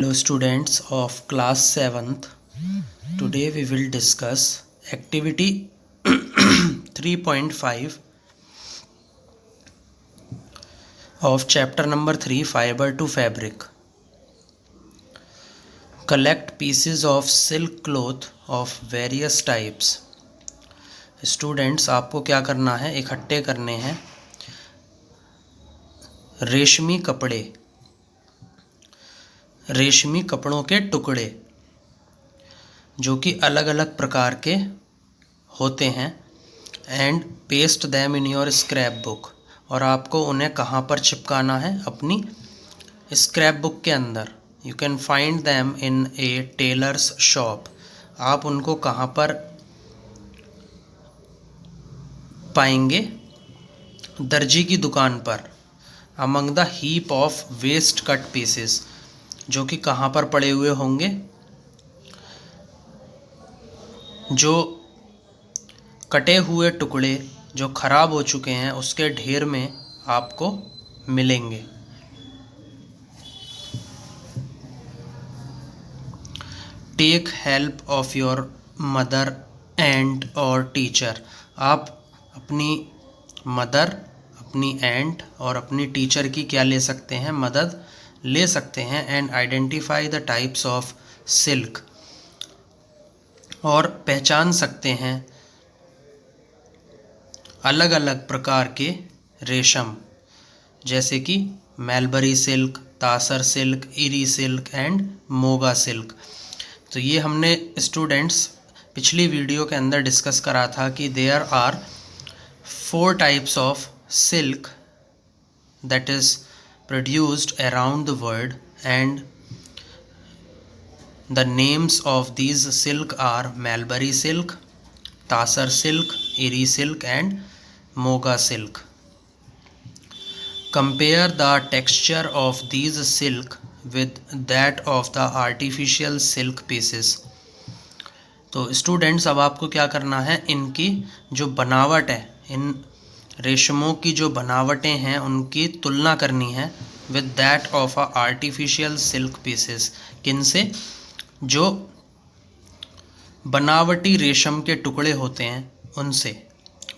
Hello students of class 7th. Today we will discuss activity 3.5 of chapter number 3, fiber to fabric. Collect pieces of silk cloth of various types. Students, आपको क्या करना है, इकट्ठे करने हैं रेशमी कपड़ों के टुकड़े जो कि अलग अलग प्रकार के होते हैं and paste them in your scrap book. और आपको उन्हें कहाँ पर चिपकाना है, अपनी स्क्रैप बुक के अंदर। You can find them in a tailor's shop. आप उनको कहाँ पर पाएंगे, दर्जी की दुकान पर। Among the heap of waste cut pieces, जो कि कहाँ पर पड़े हुए होंगे, जो कटे हुए टुकड़े जो खराब हो चुके हैं उसके ढेर में आपको मिलेंगे। Take help of your mother and और टीचर। आप अपनी मदर, अपनी एंट और अपनी टीचर की क्या ले सकते हैं, मदद ले सकते हैं। And identify the types of silk, और पहचान सकते हैं अलग अलग प्रकार के रेशम, जैसे कि मैलबरी silk, तासर silk, eri silk and Moga silk. तो ये हमने स्टूडेंट्स पिछली वीडियो के अंदर डिस्कस करा था कि there are 4 types of silk that is produced around the world, and the names of these silk are Malbary silk, Tasar silk, Eri silk and Moga silk. Compare the texture of these silk with that of the artificial silk pieces. तो students, अब आपको क्या करना है, इनकी जो बनावट है, इन रेशमों की जो बनावटें हैं उनकी तुलना करनी है with that of a artificial silk pieces. किनसे? जो बनावटी रेशम के टुकड़े होते हैं उनसे।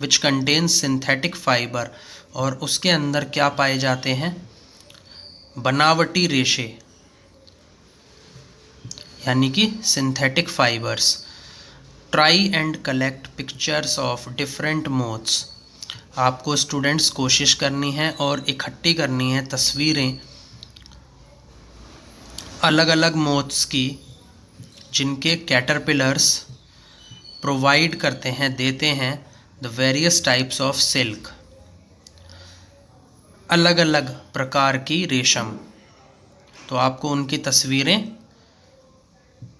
विच कंटेन सिंथेटिक फाइबर, और उसके अंदर क्या पाए जाते हैं, बनावटी रेशे यानी कि synthetic fibres. Try and collect pictures of different moths. आपको स्टूडेंट्स कोशिश करनी है और इकट्ठी करनी है तस्वीरें अलग अलग मोथ्स की, जिनके कैटरपिलर्स प्रोवाइड करते हैं, देते हैं the various types of silk, अलग अलग प्रकार की रेशम। तो आपको उनकी तस्वीरें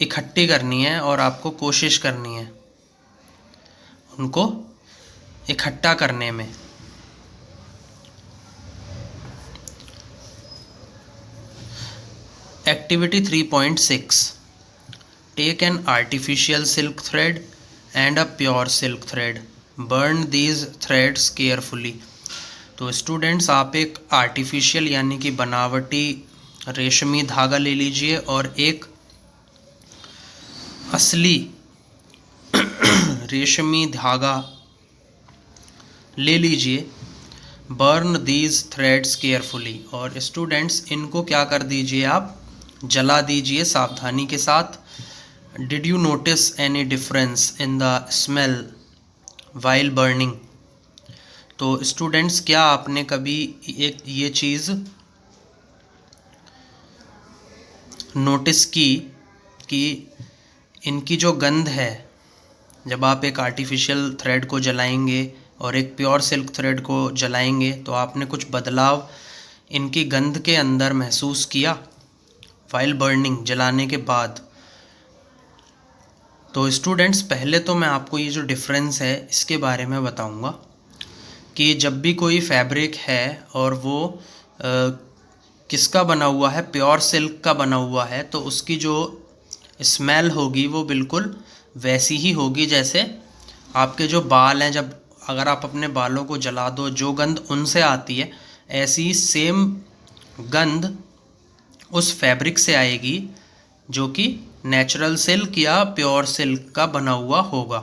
इकट्ठी करनी है और आपको कोशिश करनी है उनको इकट्ठा करने में। Activity 3.6, take an artificial silk thread and a pure silk thread, burn these threads carefully. तो स्टूडेंट्स, आप एक आर्टिफिशियल यानी कि बनावटी रेशमी धागा ले लीजिए और एक असली रेशमी धागा ले लीजिए। बर्न दीज थ्रेड्स केयरफुली, और स्टूडेंट्स इनको क्या कर दीजिए, आप जला दीजिए सावधानी के साथ। Did you notice any difference in the smell while burning? तो स्टूडेंट्स, क्या आपने कभी एक ये चीज़ नोटिस की कि इनकी जो गंध है, जब आप एक आर्टिफिशियल थ्रेड को जलाएंगे और एक प्योर सिल्क थ्रेड को जलाएंगे तो आपने कुछ बदलाव इनकी गंध के अंदर महसूस किया वाइल बर्निंग, जलाने के बाद? तो स्टूडेंट्स, पहले तो मैं आपको ये जो डिफरेंस है इसके बारे में बताऊंगा कि जब भी कोई फैब्रिक है और वो किसका बना हुआ है, प्योर सिल्क का बना हुआ है, तो उसकी जो स्मेल होगी वो बिल्कुल वैसी ही होगी जैसे आपके जो बाल हैं, जब अगर आप अपने बालों को जला दो, जो गंध उनसे आती है, ऐसी सेम गंध उस फैब्रिक से आएगी जो कि नेचुरल सिल्क या प्योर सिल्क का बना हुआ होगा।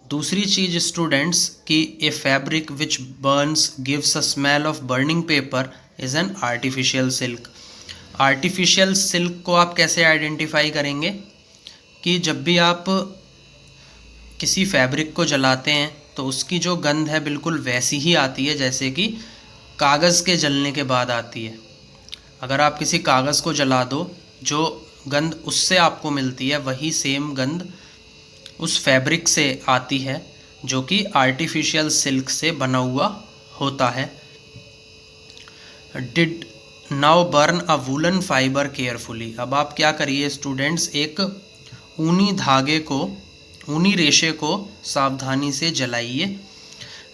दूसरी चीज़ स्टूडेंट्स कि ए fabric which Burns gives a smell of burning paper is an artificial silk. Artificial silk को आप कैसे आइडेंटिफाई करेंगे कि जब भी आप किसी फैब्रिक को जलाते हैं तो उसकी जो गंध है बिल्कुल वैसी ही आती है जैसे कि कागज़ के जलने के बाद आती है। अगर आप किसी कागज़ को जला दो, जो गंध उससे आपको मिलती है वही सेम गंध उस फैब्रिक से आती है जो कि आर्टिफिशियल सिल्क से बना हुआ होता है। Did now burn a woollen fibre carefully. अब आप क्या करिए स्टूडेंट्स, एक ऊनी धागे को, ऊनी रेशे को सावधानी से जलाइए।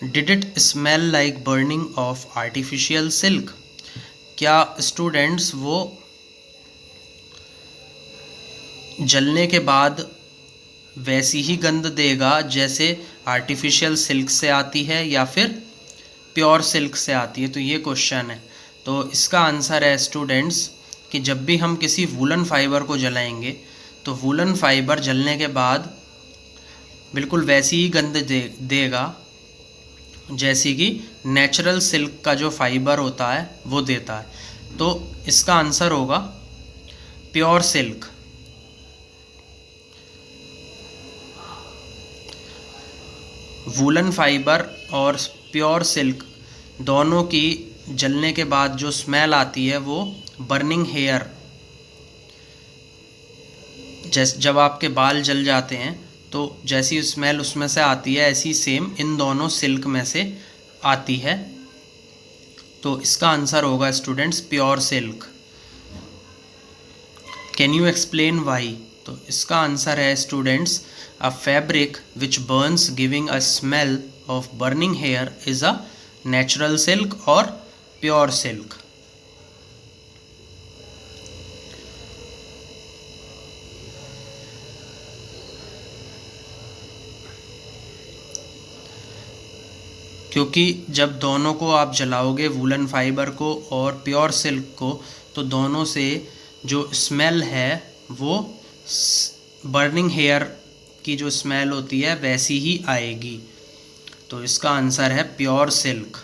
Did it smell like burning of artificial silk. क्या स्टूडेंट्स वो जलने के बाद वैसी ही गंध देगा जैसे आर्टिफिशियल सिल्क से आती है या फिर प्योर सिल्क से आती है? तो ये क्वेश्चन है। तो इसका आंसर है स्टूडेंट्स कि जब भी हम किसी वूलन फाइबर को जलाएंगे तो वूलन फाइबर जलने के बाद बिल्कुल वैसी ही गंध देगा जैसी कि नेचुरल सिल्क का जो फाइबर होता है वो देता है। तो इसका आंसर होगा प्योर सिल्क। वूलन फाइबर और प्योर सिल्क दोनों की जलने के बाद जो स्मेल आती है वो बर्निंग हेयर, जैसे जब आपके बाल जल जाते हैं तो जैसी स्मेल उसमें से आती है ऐसी सेम इन दोनों सिल्क में से आती है। तो इसका आंसर होगा students pure silk. Can you explain why? तो इसका आंसर है students a fabric which Burns giving a smell of burning here is a natural silk और प्योर सिल्क। क्योंकि जब दोनों को आप जलाओगे, वूलन फाइबर को और प्योर सिल्क को, तो दोनों से जो स्मेल है वो बर्निंग हेयर की जो स्मेल होती है वैसी ही आएगी। तो इसका आंसर है pure silk.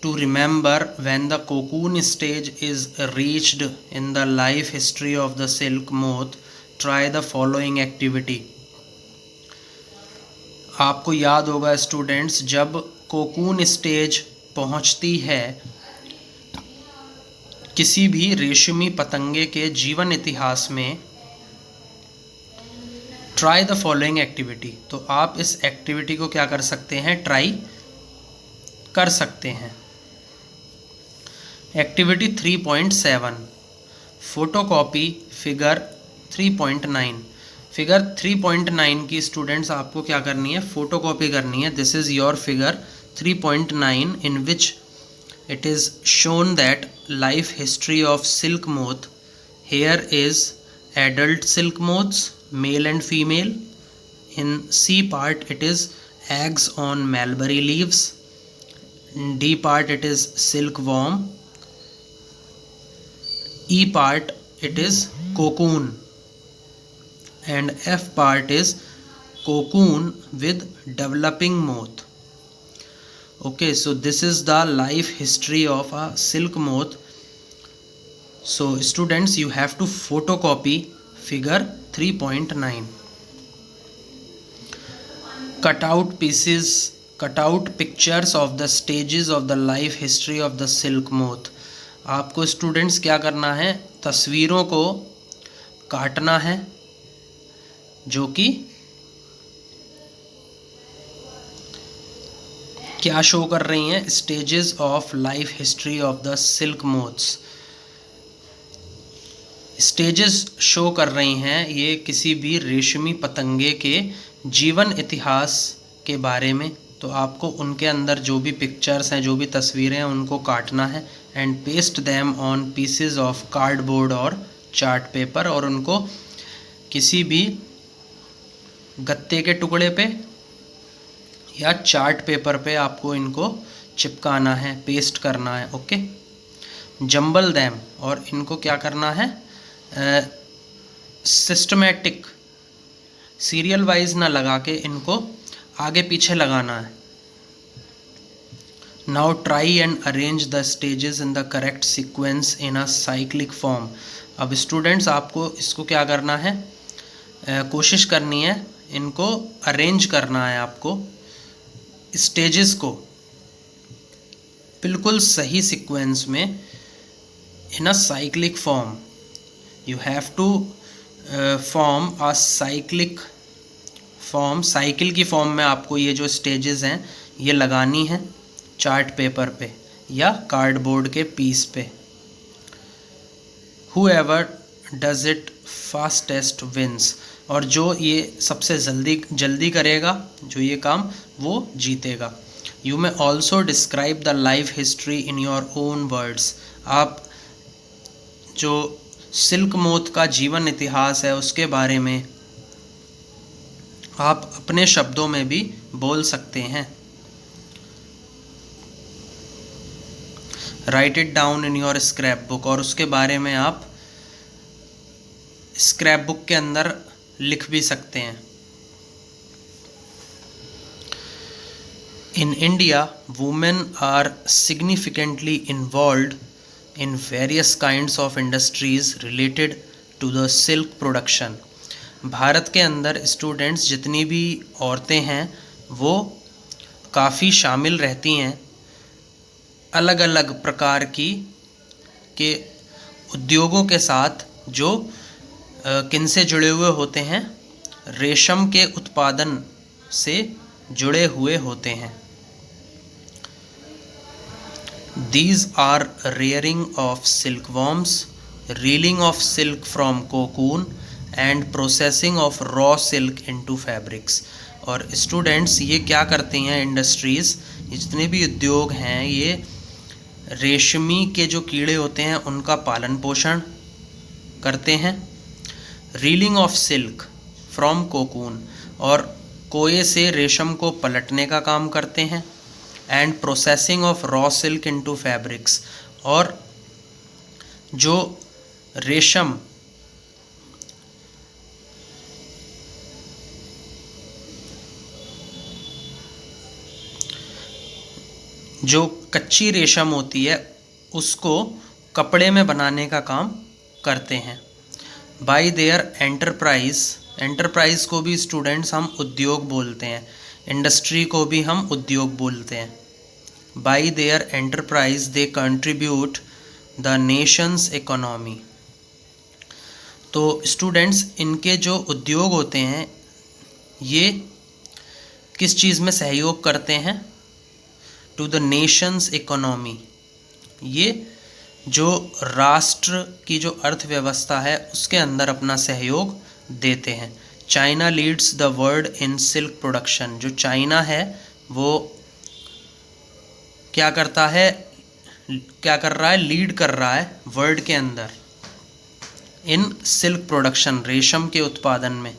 To remember when the cocoon stage is reached in the life history of the silk moth, try the following activity. आपको याद होगा स्टूडेंट्स, जब कोकून स्टेज पहुंचती है किसी भी रेशमी पतंगे के जीवन इतिहास में, ट्राई द फॉलोइंग एक्टिविटी। तो आप इस एक्टिविटी को क्या कर सकते हैं, ट्राई कर सकते हैं। Activity 3.7 photocopy figure 3.9। फिगर 3.9 की स्टूडेंट्स आपको क्या करनी है, फोटोकॉपी करनी है। This is your figure 3.9 in which it is shown that life history of silk moth. Here is adult silk moths, male and female. In C part it is eggs on mulberry leaves. In D part it is silkworm. E part it is cocoon. And F part is cocoon with developing moth. Okay, so this is the life history of a silk moth. So students, you have to photocopy figure 3.9. Cut out pictures of the stages of the life history of the silk moth. आपको students क्या करना है, तस्वीरों को काटना है जो कि क्या शो कर रही हैं, stages of life history of the silk moths. Stages show कर रही हैं ये किसी भी रेशमी पतंगे के जीवन इतिहास के बारे में। तो आपको उनके अंदर जो भी पिक्चर्स हैं, जो भी तस्वीरें हैं, उनको काटना है and paste them on pieces of cardboard और चार्ट पेपर, और उनको किसी भी गत्ते के टुकड़े पे या चार्ट पेपर पे आपको इनको चिपकाना है, पेस्ट करना है। ओके, जंबल दैम, और इनको क्या करना है, सिस्टमेटिक सीरियल वाइज ना लगा के इनको आगे पीछे लगाना है। Now try and arrange the stages in the correct sequence in a cyclic form. अब स्टूडेंट्स आपको इसको क्या करना है, कोशिश करनी है इनको अरेंज करना है, आपको स्टेजेस को बिल्कुल सही सीक्वेंस में in a cyclic form. You have to form a cyclic form, cycle की फॉर्म में आपको ये जो स्टेजेस हैं ये लगानी है चार्ट पेपर पे या कार्डबोर्ड के पीस पे। Whoever does it fastest wins, और जो ये सबसे जल्दी करेगा जो ये काम, वो जीतेगा। You may also describe the life history in your own words। आप जो सिल्क मोथ का जीवन इतिहास है उसके बारे में आप अपने शब्दों में भी बोल सकते हैं। Right it down in your scrap book, और उसके बारे में आप स्क्रैप बुक के अंदर लिख भी सकते हैं। In India women are significantly involved in various kinds of industries related to the silk production। Bharat के अंदर स्टूडेंट्स जितनी भी औरतें हैं वो काफ़ी शामिल रहती हैं अलग अलग प्रकार के उद्योगों के साथ जो किनसे जुड़े हुए होते हैं, रेशम के उत्पादन से जुड़े हुए होते हैं। These are rearing of silkworms, reeling of silk from cocoon and processing of raw silk into fabrics। और स्टूडेंट्स ये क्या करते हैं, इंडस्ट्रीज़ जितने भी उद्योग हैं ये रेशमी के जो कीड़े होते हैं उनका पालन पोषण करते हैं। Reeling of silk from cocoon, और कोये से रेशम को पलटने का काम करते हैं। And processing of raw silk into fabrics, और जो रेशम जो कच्ची रेशम होती है उसको कपड़े में बनाने का काम करते हैं। बाय देयर एंटरप्राइज, एंटरप्राइज को भी स्टूडेंट्स हम उद्योग बोलते हैं, इंडस्ट्री को भी हम उद्योग बोलते हैं। Bye there enterprise they contribute the Nations economy. तो स्टूडेंट्स इनके जो उद्योग होते हैं ये किस चीज़ में सहयोग करते हैं, टू द नेशंस इकोनॉमी। ये जो राष्ट्र की जो अर्थव्यवस्था है उसके अंदर अपना सहयोग देते हैं। China leads the world in silk production, जो चाइना है वो क्या करता है, क्या कर रहा है, लीड कर रहा है वर्ल्ड के अंदर इन सिल्क प्रोडक्शन, रेशम के उत्पादन में।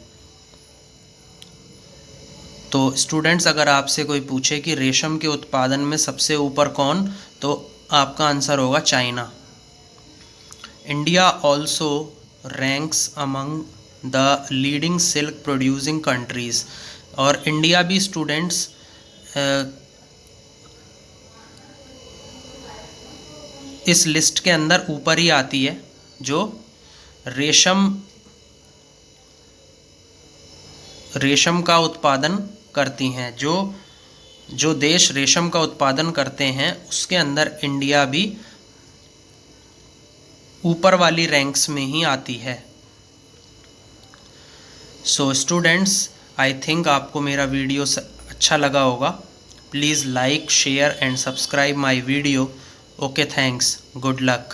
तो स्टूडेंट्स अगर आपसे कोई पूछे कि रेशम के उत्पादन में सबसे ऊपर कौन, तो आपका आंसर होगा China. India also ranks among the leading silk producing countries, और इंडिया भी स्टूडेंट्स इस लिस्ट के अंदर ऊपर ही आती है जो रेशम का उत्पादन करती हैं। जो देश रेशम का उत्पादन करते हैं उसके अंदर इंडिया भी ऊपर वाली रैंक्स में ही आती है। सो स्टूडेंट्स आई थिंक आपको मेरा वीडियो अच्छा लगा होगा। Please like, share and subscribe my video. Okay, thanks, good luck.